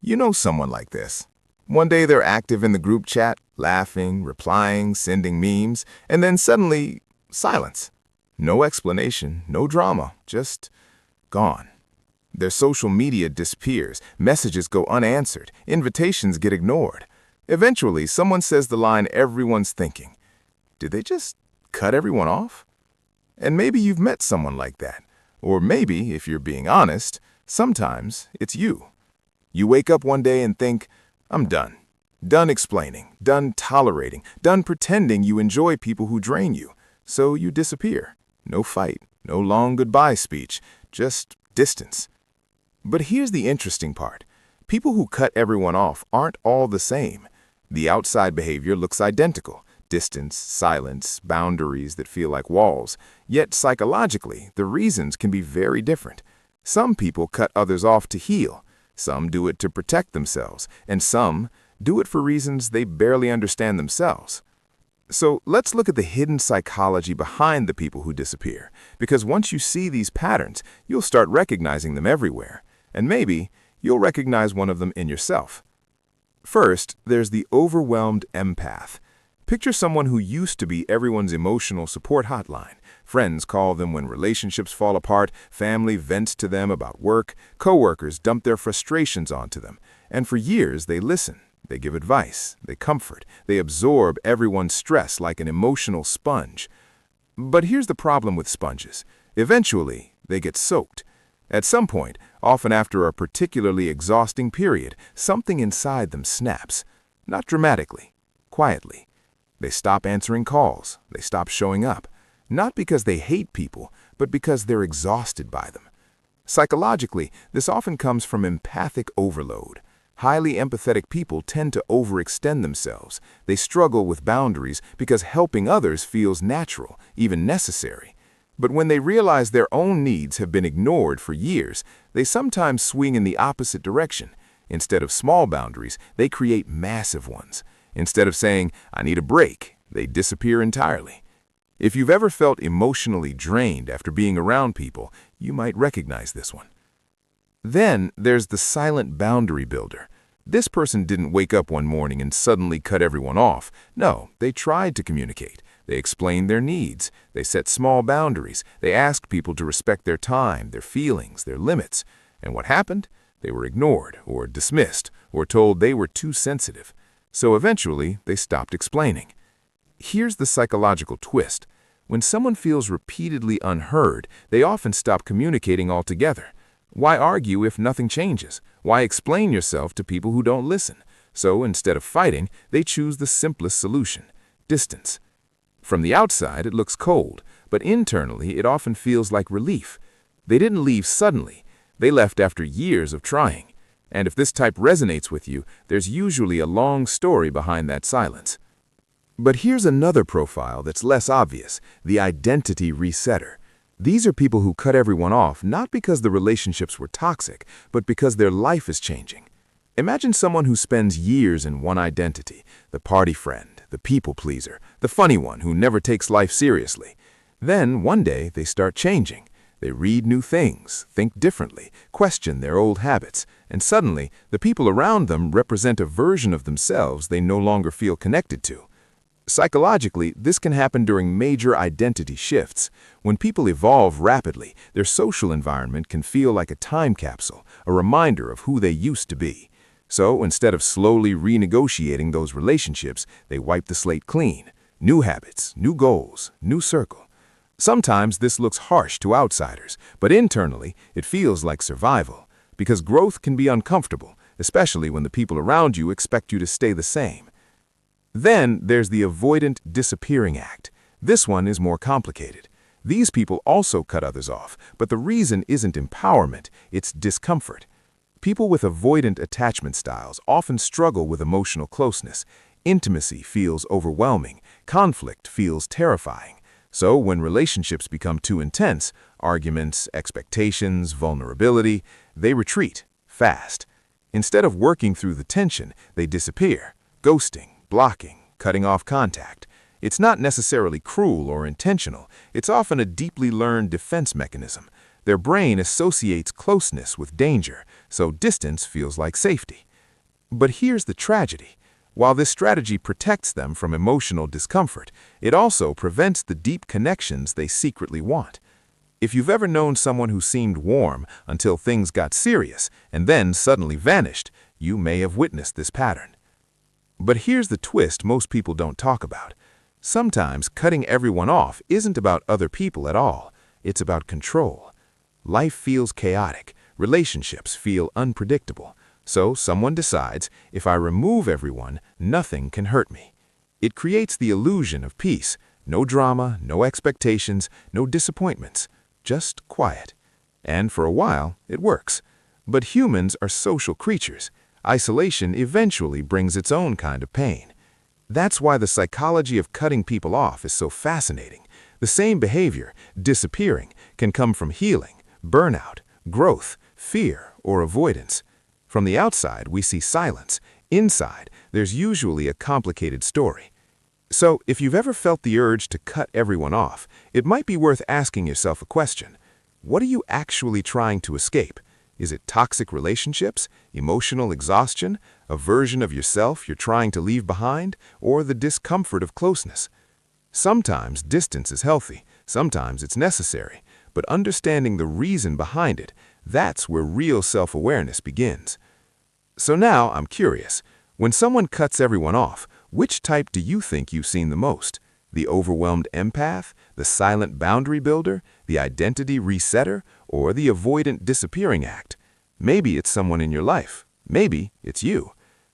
You know someone like this. One day they're active in the group chat, laughing, replying, sending memes, and then suddenly, silence. No explanation, no drama, just gone. Their social media disappears, messages go unanswered, invitations get ignored. Eventually, someone says the line everyone's thinking. Did they just cut everyone off? And maybe you've met someone like that. Or maybe, if you're being honest, sometimes it's you. You wake up one day and think, I'm done. Done explaining, done tolerating, done pretending you enjoy people who drain you. So you disappear. No fight, no long goodbye speech, just distance. But here's the interesting part. People who cut everyone off aren't all the same. The outside behavior looks identical. Distance, silence, boundaries that feel like walls. Yet psychologically, the reasons can be very different. Some people cut others off to heal. Some do it to protect themselves, and some do it for reasons they barely understand themselves. So let's look at the hidden psychology behind the people who disappear, because once you see these patterns, you'll start recognizing them everywhere, and maybe you'll recognize one of them in yourself. First, there's the overwhelmed empath. Picture someone who used to be everyone's emotional support hotline. Friends call them when relationships fall apart, family vents to them about work, coworkers dump their frustrations onto them. And for years, they listen, they give advice, they comfort, they absorb everyone's stress like an emotional sponge. But here's the problem with sponges. Eventually, they get soaked. At some point, often after a particularly exhausting period, something inside them snaps. Not dramatically, quietly. They stop answering calls, they stop showing up. Not because they hate people, but because they're exhausted by them. Psychologically, this often comes from empathic overload. Highly empathetic people tend to overextend themselves. They struggle with boundaries because helping others feels natural, even necessary. But when they realize their own needs have been ignored for years, they sometimes swing in the opposite direction. Instead of small boundaries, they create massive ones. Instead of saying, I need a break, they disappear entirely. If you've ever felt emotionally drained after being around people, you might recognize this one. Then there's the silent boundary builder. This person didn't wake up one morning and suddenly cut everyone off. No, they tried to communicate. They explained their needs. They set small boundaries. They asked people to respect their time, their feelings, their limits. And what happened? They were ignored or dismissed or told they were too sensitive. So eventually, they stopped explaining. Here's the psychological twist. When someone feels repeatedly unheard, they often stop communicating altogether. Why argue if nothing changes? Why explain yourself to people who don't listen? So instead of fighting, they choose the simplest solution: distance. From the outside, it looks cold, but internally, it often feels like relief. They didn't leave suddenly. They left after years of trying. And if this type resonates with you, there's usually a long story behind that silence. But here's another profile that's less obvious: the identity resetter. These are people who cut everyone off not because the relationships were toxic, but because their life is changing. Imagine someone who spends years in one identity: the party friend, the people pleaser, the funny one who never takes life seriously. Then, one day, they start changing. They read new things, think differently, question their old habits, and suddenly, the people around them represent a version of themselves they no longer feel connected to. Psychologically, this can happen during major identity shifts. When people evolve rapidly, their social environment can feel like a time capsule, a reminder of who they used to be. So instead of slowly renegotiating those relationships, they wipe the slate clean. New habits, new goals, new circle. Sometimes this looks harsh to outsiders, but internally, it feels like survival. Because growth can be uncomfortable, especially when the people around you expect you to stay the same. Then there's the avoidant disappearing act. This one is more complicated. These people also cut others off, but the reason isn't empowerment, it's discomfort. People with avoidant attachment styles often struggle with emotional closeness. Intimacy feels overwhelming. Conflict feels terrifying. So when relationships become too intense, arguments, expectations, vulnerability, they retreat fast. Instead of working through the tension, they disappear, ghosting, blocking, cutting off contact. It's not necessarily cruel or intentional. It's often a deeply learned defense mechanism. Their brain associates closeness with danger, so distance feels like safety. But here's the tragedy. While this strategy protects them from emotional discomfort, it also prevents the deep connections they secretly want. If you've ever known someone who seemed warm until things got serious and then suddenly vanished, you may have witnessed this pattern. But here's the twist most people don't talk about. Sometimes cutting everyone off isn't about other people at all. It's about control. Life feels chaotic. Relationships feel unpredictable. So someone decides, if I remove everyone, nothing can hurt me. It creates the illusion of peace. No drama, no expectations, no disappointments. Just quiet. And for a while, it works. But humans are social creatures. Isolation eventually brings its own kind of pain. That's why the psychology of cutting people off is so fascinating. The same behavior, disappearing, can come from healing, burnout, growth, fear, or avoidance. From the outside, we see silence. Inside, there's usually a complicated story. So, if you've ever felt the urge to cut everyone off, it might be worth asking yourself a question. What are you actually trying to escape? Is it toxic relationships, emotional exhaustion, a version of yourself you're trying to leave behind, or the discomfort of closeness? Sometimes distance is healthy, sometimes it's necessary, but understanding the reason behind it, that's where real self-awareness begins. So now I'm curious, when someone cuts everyone off, which type do you think you've seen the most? The overwhelmed empath, the silent boundary builder, the identity resetter, or the avoidant disappearing act? Maybe it's someone in your life. Maybe it's you.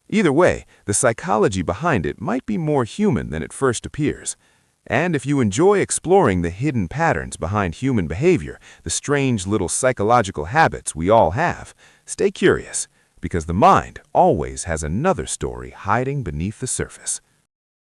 Either way, the psychology behind it might be more human than it first appears. And if you enjoy exploring the hidden patterns behind human behavior, the strange little psychological habits we all have, stay curious, because the mind always has another story hiding beneath the surface.